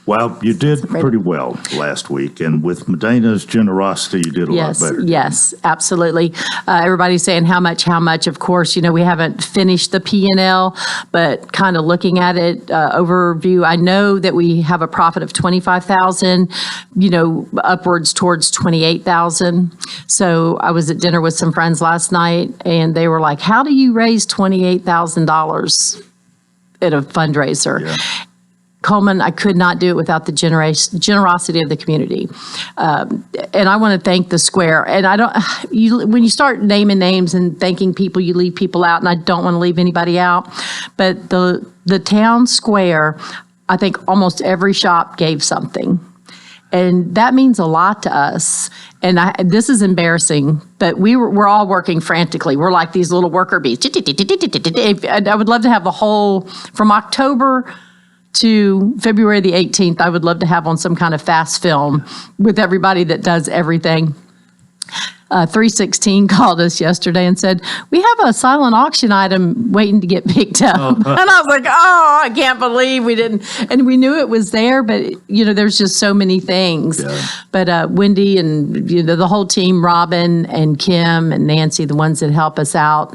Well, you did pretty well last week, and with Medena's generosity, you did a lot better. Yes, absolutely. Everybody's saying how much. Of course, we haven't finished the P&L, but kind of looking at it, overview, I know that we have a profit of $25,000, upwards towards $28,000. So I was at dinner with some friends last night, and they were like, how do you raise $28,000 at a fundraiser? Yeah. Coleman, I could not do it without the generosity of the community. And I want to thank the Square. And when you start naming names and thanking people, you leave people out, and I don't want to leave anybody out. But the town square, I think almost every shop gave something. And that means a lot to us. And this is embarrassing, but we're all working frantically. We're like these little worker bees. And I would love to have the whole, from October to February the 18th, I would love to have on some kind of fast film with everybody that does everything. 316 called us yesterday and said, we have a silent auction item waiting to get picked up. And I was like, I can't believe we didn't. And we knew it was there, but, there's just so many things. Yeah. But Wendy and, the whole team, Robin and Kim and Nancy, the ones that help us out,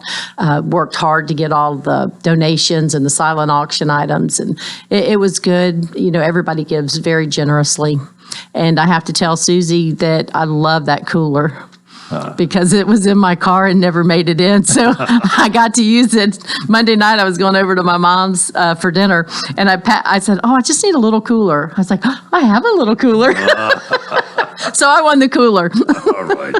worked hard to get all the donations and the silent auction items. And it was good. Everybody gives very generously. And I have to tell Susie that I love that cooler. because it was in my car and never made it in. So I got to use it. Monday night, I was going over to my mom's for dinner, and I said, "Oh, I just need a little cooler." I was like, oh, "I have a little cooler." So I won the cooler. All right.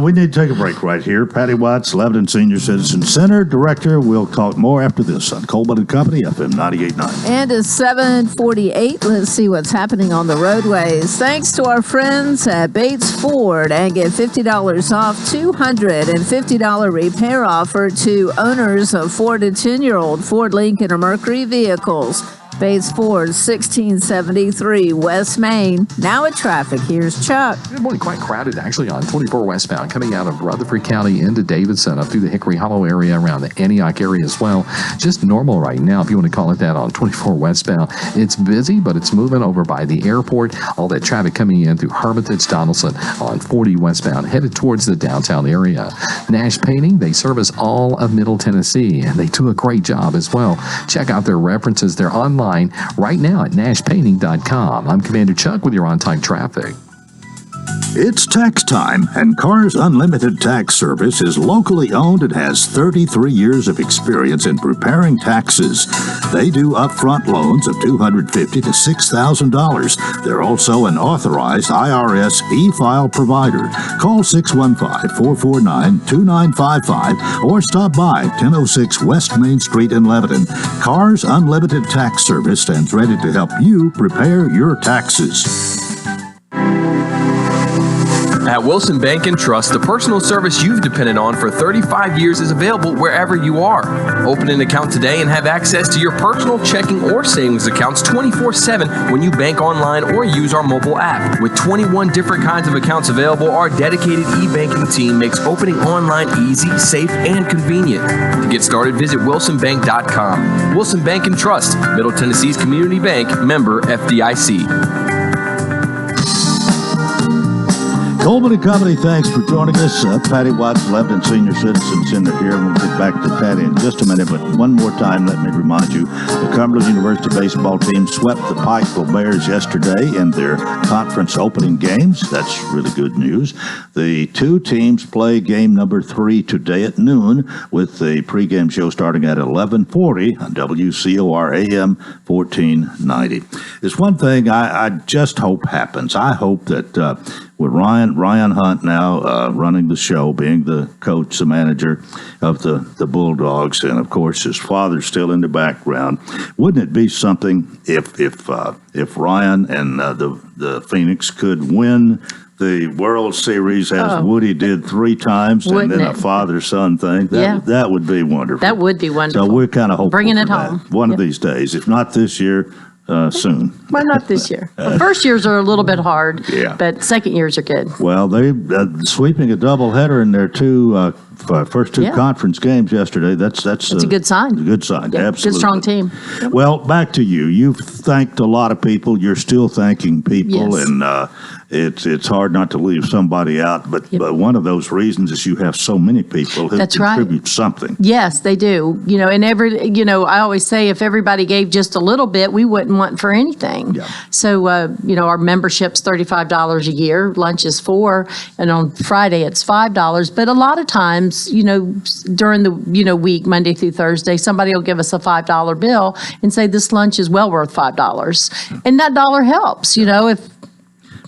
We need to take a break right here. Patty Watts, Lebanon Senior Citizen Center Director. We'll talk more after this on Coleman and Company, FM 98.9. And it's 7:48. Let's see what's happening on the roadways. Thanks to our friends at Bates Ford, and get $50 off $250 repair offer to owners of 4 to 10-year-old Ford, Lincoln, or Mercury vehicles. Bates Ford, 1673 West Main. Now at traffic, here's Chuck. Good morning. Quite crowded actually on 24 westbound coming out of Rutherford County into Davidson up through the Hickory Hollow area around the Antioch area as well. Just normal right now, if you want to call it that, on 24 westbound. It's busy, but it's moving over by the airport. All that traffic coming in through Hermitage, Donaldson on 40 westbound headed towards the downtown area. Nash Painting, they service all of Middle Tennessee, and they do a great job as well. Check out their references. They're online right now at nashpainting.com. I'm Commander Chuck with your on-time traffic. It's tax time, and Cars Unlimited Tax Service is locally owned and has 33 years of experience in preparing taxes. They do upfront loans of $250 to $6,000. They're also an authorized IRS e-file provider. Call 615-449-2955 or stop by 1006 West Main Street in Lebanon. Cars Unlimited Tax Service stands ready to help you prepare your taxes. At Wilson Bank and Trust, the personal service you've depended on for 35 years is available wherever you are. Open an account today and have access to your personal checking or savings accounts 24/7 when you bank online or use our mobile app. With 21 different kinds of accounts available, our dedicated e-banking team makes opening online easy, safe, and convenient. To get started, visit wilsonbank.com. Wilson Bank and Trust, Middle Tennessee's community bank, member FDIC. Coleman and Company, thanks for joining us. Patty Watts, Lebanon Senior Citizen Center here. We'll get back to Patty in just a minute, but one more time, let me remind you, the Cumberland University baseball team swept the Pikeville Bears yesterday in their conference opening games. That's really good news. The two teams play game number 3 today at noon, with the pregame show starting at 11:40 on WCOR AM 1490. There's one thing I just hope happens. I hope that with Ryan Hunt now running the show, being the coach, the manager of the Bulldogs, and of course his father's still in the background. Wouldn't it be something if Ryan and the Phoenix could win the World Series as Woody did 3 times, and then a father-son thing? That would be wonderful. That would be wonderful. So we're kind of hopeful bringing it for home that one of these days. If not this year, soon. Well, not this year. The first years are a little bit hard, but second years are good. Well, they sweeping a doubleheader in their first two conference games yesterday. That's a good sign. A good sign, absolutely. Good, strong team. Well, back to you. You've thanked a lot of people. You're still thanking people, and it's hard not to leave somebody out. But one of those reasons is you have so many people who contribute something. Yes, they do. And I always say if everybody gave just a little bit, we wouldn't want for anything. Yeah. So, our membership's $35 a year. Lunch is $4, and on Friday it's $5. But a lot of times, during the week, Monday through Thursday, somebody will give us a $5 bill and say this lunch is well worth $5, and that dollar helps. If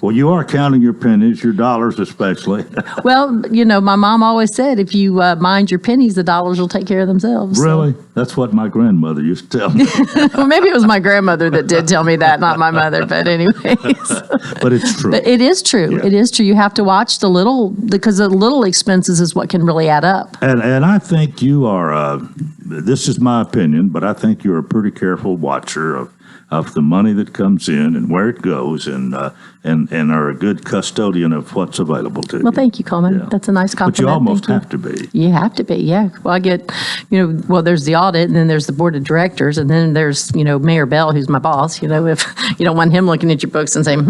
Well, you are counting your pennies, your dollars especially. Well, my mom always said, if you mind your pennies, the dollars will take care of themselves. Really? That's what my grandmother used to tell me. Well, maybe it was my grandmother that did tell me that, not my mother. But anyways. But it's true. But it is true. Yeah. It is true. You have to watch the little, because the little expenses is what can really add up. And I think you are, this is my opinion, but I think you're a pretty careful watcher of the money that comes in and where it goes, and are a good custodian of what's available to you. Well, thank you, Coleman. Yeah. That's a nice compliment. But you almost have to be. You have to be, yeah. Well, I get, there's the audit, and then there's the board of directors, and then there's, Mayor Bell, who's my boss. If you don't want him looking at your books and saying,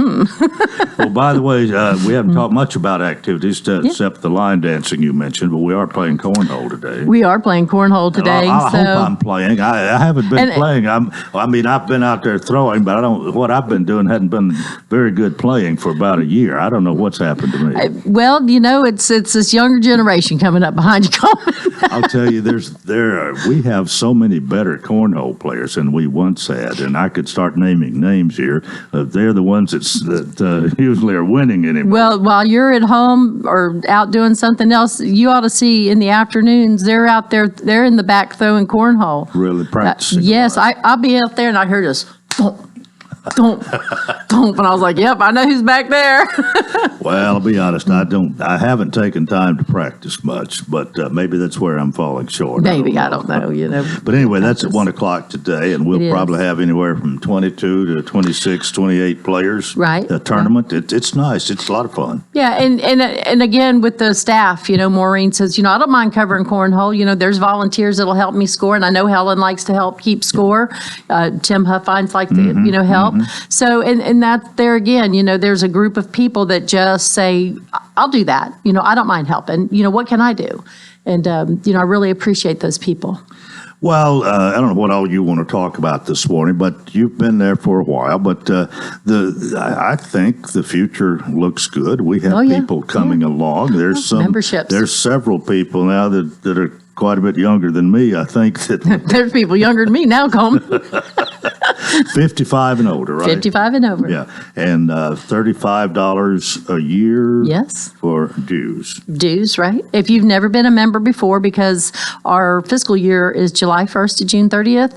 Well, by the way, we haven't talked much about activities except the line dancing you mentioned, but we are playing cornhole today. We are playing cornhole today. I hope I'm playing. I haven't been playing. I've been out there throwing, but what I've been doing hadn't been very good playing for about a year. I don't know what's happened to me. Well, it's this younger generation coming up behind you, Coleman. I'll tell you, we have so many better cornhole players than we once had, and I could start naming names here. They're the ones that usually are winning anymore. Well, while you're at home or out doing something else, you ought to see in the afternoons, they're out there, they're in the back throwing cornhole. Really practicing. Yes, I'll be out there and I heard this, don't, and I was like, yep, I know who's back there. Well, I'll be honest, I haven't taken time to practice much, but maybe that's where I'm falling short. Maybe, I don't know. But anyway, that's at 1 o'clock today, and we'll probably have anywhere from 22 to 26, 28 players. Right. A tournament. It's nice. It's a lot of fun. Yeah, and again, with the staff, Maureen says, I don't mind covering cornhole. There's volunteers that'll help me score, and I know Helen likes to help keep score. Tim Huffines like to, help. So, and that there again, there's a group of people that just say, I'll do that. I don't mind helping. What can I do? And, I really appreciate those people. Well, I don't know what all you want to talk about this morning, but you've been there for a while. But I think the future looks good. We have people coming along. There's some memberships. There's several people now that are quite a bit younger than me. I think that there's people younger than me now, Coleman. 55 and older, right? 55 and over. Yeah, and $35 a year. Yes. For dues. Dues, right? If you've never been a member before, because our fiscal year is July 1st to June 30th,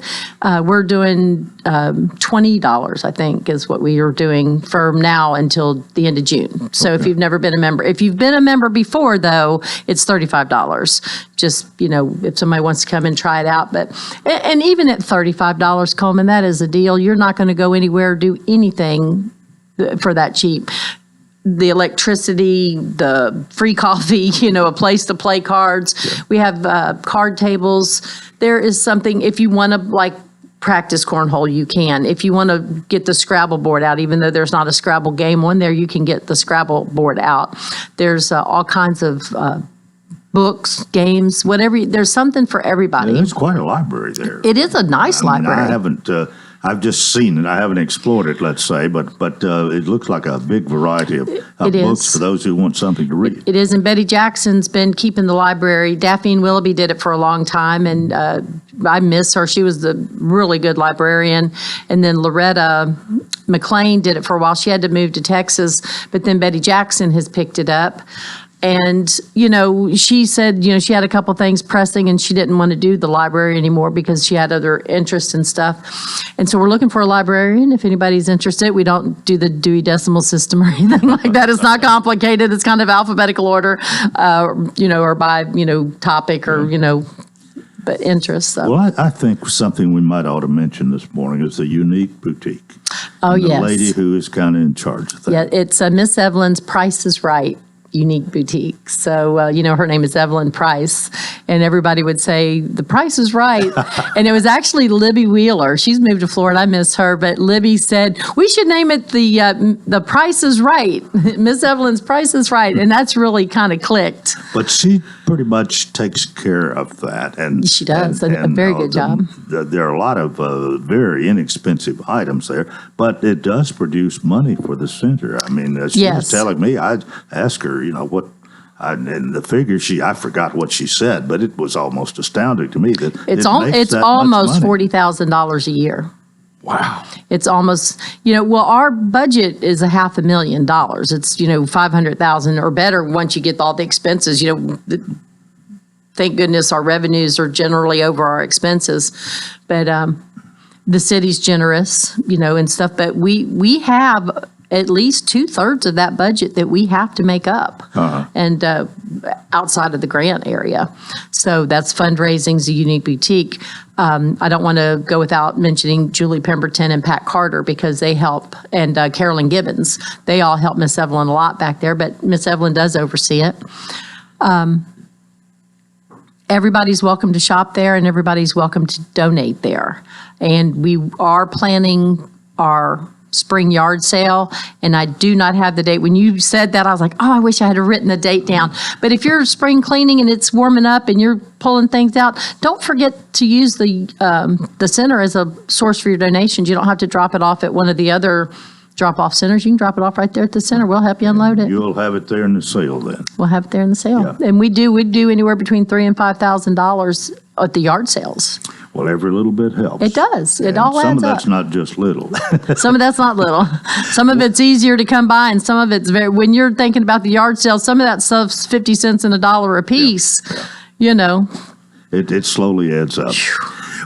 we're doing $20, I think, is what we are doing from now until the end of June. So if you've never been a member, if you've been a member before, though, it's $35. Just, if somebody wants to come and try it out. But, and even at $35, Coleman, that is a deal. You're not going to go anywhere or do anything for that cheap. The electricity, the free coffee, a place to play cards. Yeah. We have card tables. There is something, if you want to practice cornhole, you can. If you want to get the Scrabble board out, even though there's not a Scrabble game on there, you can get the Scrabble board out. There's all kinds of books, games, whatever. There's something for everybody. Yeah, there's quite a library there. It is a nice library. I haven't. I've just seen it. I haven't explored it, let's say, but it looks like a big variety of books for those who want something to read. It is, and Betty Jackson's been keeping the library. Daphne Willoughby did it for a long time, and I miss her. She was the really good librarian. And then Loretta McLean did it for a while. She had to move to Texas, but then Betty Jackson has picked it up. And, she said, she had a couple things pressing and she didn't want to do the library anymore because she had other interests and stuff. And so we're looking for a librarian. If anybody's interested, we don't do the Dewey Decimal System or anything like that. It's not complicated. It's kind of alphabetical order, or by, topic or, but interest. So. Well, I think something we might ought to mention this morning is the Unique Boutique. Oh, yes. The lady who is kind of in charge of that. Yeah, it's Miss Evelyn's Price is Right. Unique Boutique. So, her name is Evelyn Price, and everybody would say, the price is right. And it was actually Libby Wheeler. She's moved to Florida. I miss her. But Libby said, we should name it the Price is Right. Miss Evelyn's Price is Right. And that's really kind of clicked. But she pretty much takes care of that. And she does a very good job. There are a lot of very inexpensive items there, but it does produce money for the center. I mean, she was telling me, I asked her, and the figure I forgot what she said, but it was almost astounding to me that it's almost $40,000 a year. Wow. It's almost, our budget is $500,000. It's, $500,000 or better once you get all the expenses, thank goodness our revenues are generally over our expenses, but the city's generous, and stuff, but we have at least 2/3 of that budget that we have to make up, and outside of the grant area. So that's fundraising's a Unique Boutique. I don't want to go without mentioning Julie Pemberton and Pat Carter because they help, and Carolyn Gibbons. They all help Miss Evelyn a lot back there, but Miss Evelyn does oversee it. Everybody's welcome to shop there, and everybody's welcome to donate there. And we are planning our spring yard sale, and I do not have the date. When you said that, I was like, oh, I wish I had written the date down. But if you're spring cleaning and it's warming up and you're pulling things out, don't forget to use the center as a source for your donations. You don't have to drop it off at one of the other drop-off centers. You can drop it off right there at the center. We'll help you unload it. You'll have it there in the sale then. We'll have it there in the sale. Yeah. And we do anywhere between $3,000 and $5,000 at the yard sales. Well, every little bit helps. It does. It And all some adds of up. that's not just little. Some of that's not little. Some of it's easier to come by, and some of it's when you're thinking about the yard sale, some of that stuff's 50 cents and $1 a piece, you know. It slowly adds up.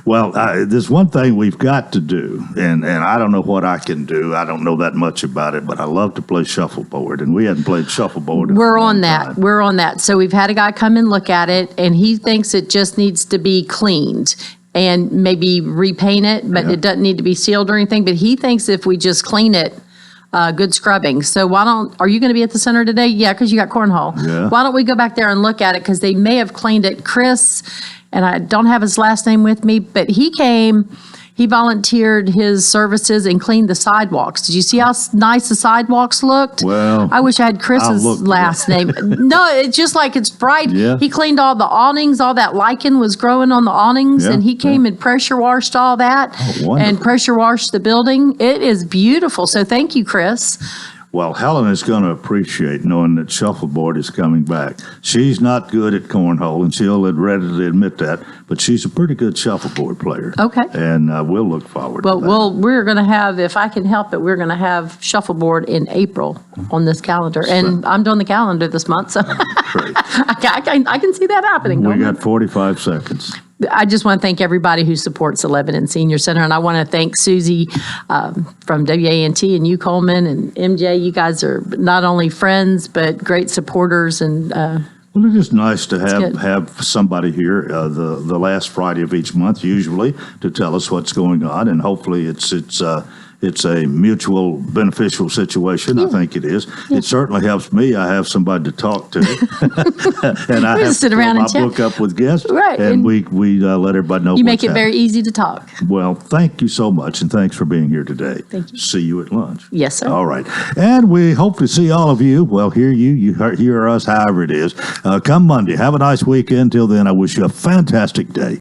Well, there's one thing we've got to do, and I don't know what I can do. I don't know that much about it, but I love to play shuffleboard, and we hadn't played shuffleboard in a We're long on that. time. We're on that. So we've had a guy come and look at it, and he thinks it just needs to be cleaned and maybe repaint it, but it doesn't need to be sealed or anything. But he thinks if we just clean it, good scrubbing. So are you going to be at the center today? Yeah, because you got cornhole. Yeah. Why don't we go back there and look at it, because they may have cleaned it. Chris, and I don't have his last name with me, but he volunteered his services and cleaned the sidewalks. Did you see how nice the sidewalks looked? Well, I wish I had Chris's I'll look. last name. No, it's just like it's bright. Yeah. He cleaned all the awnings, all that lichen was growing on the awnings, Yeah, and he came and pressure washed all that wonderful. and pressure washed the building. It is beautiful. So thank you, Chris. Well, Helen is going to appreciate knowing that shuffleboard is coming back. She's not good at cornhole, and she'll readily admit that, but she's a pretty good shuffleboard player. Okay. And we'll look forward Well, to that. we're going to have, if I can help it, we're going to have shuffleboard in April on this calendar. And I'm doing the calendar this month, so Great. I can see that happening. We got 45 seconds. I just want to thank everybody who supports the Lebanon Senior Center, and I want to thank Susie from WANT and you, Coleman, and MJ. You guys are not only friends, but great supporters. And Well, it is nice to good. have somebody here the last Friday of each month, usually, to tell us what's going on, and hopefully it's a mutual beneficial situation. I think it is. It certainly helps me. I have somebody to talk to, and I We have just sit to around fill and my chat. book up with guests, Right, and and we let everybody know. you make what's it very easy to talk. happening. Well, thank you so much, and thanks for being here today. Thank you. See you at lunch. Yes, sir. All right. And we hope to see all of you. Well, hear us, however it is. Come Monday. Have a nice weekend. Till then, I wish you a fantastic day.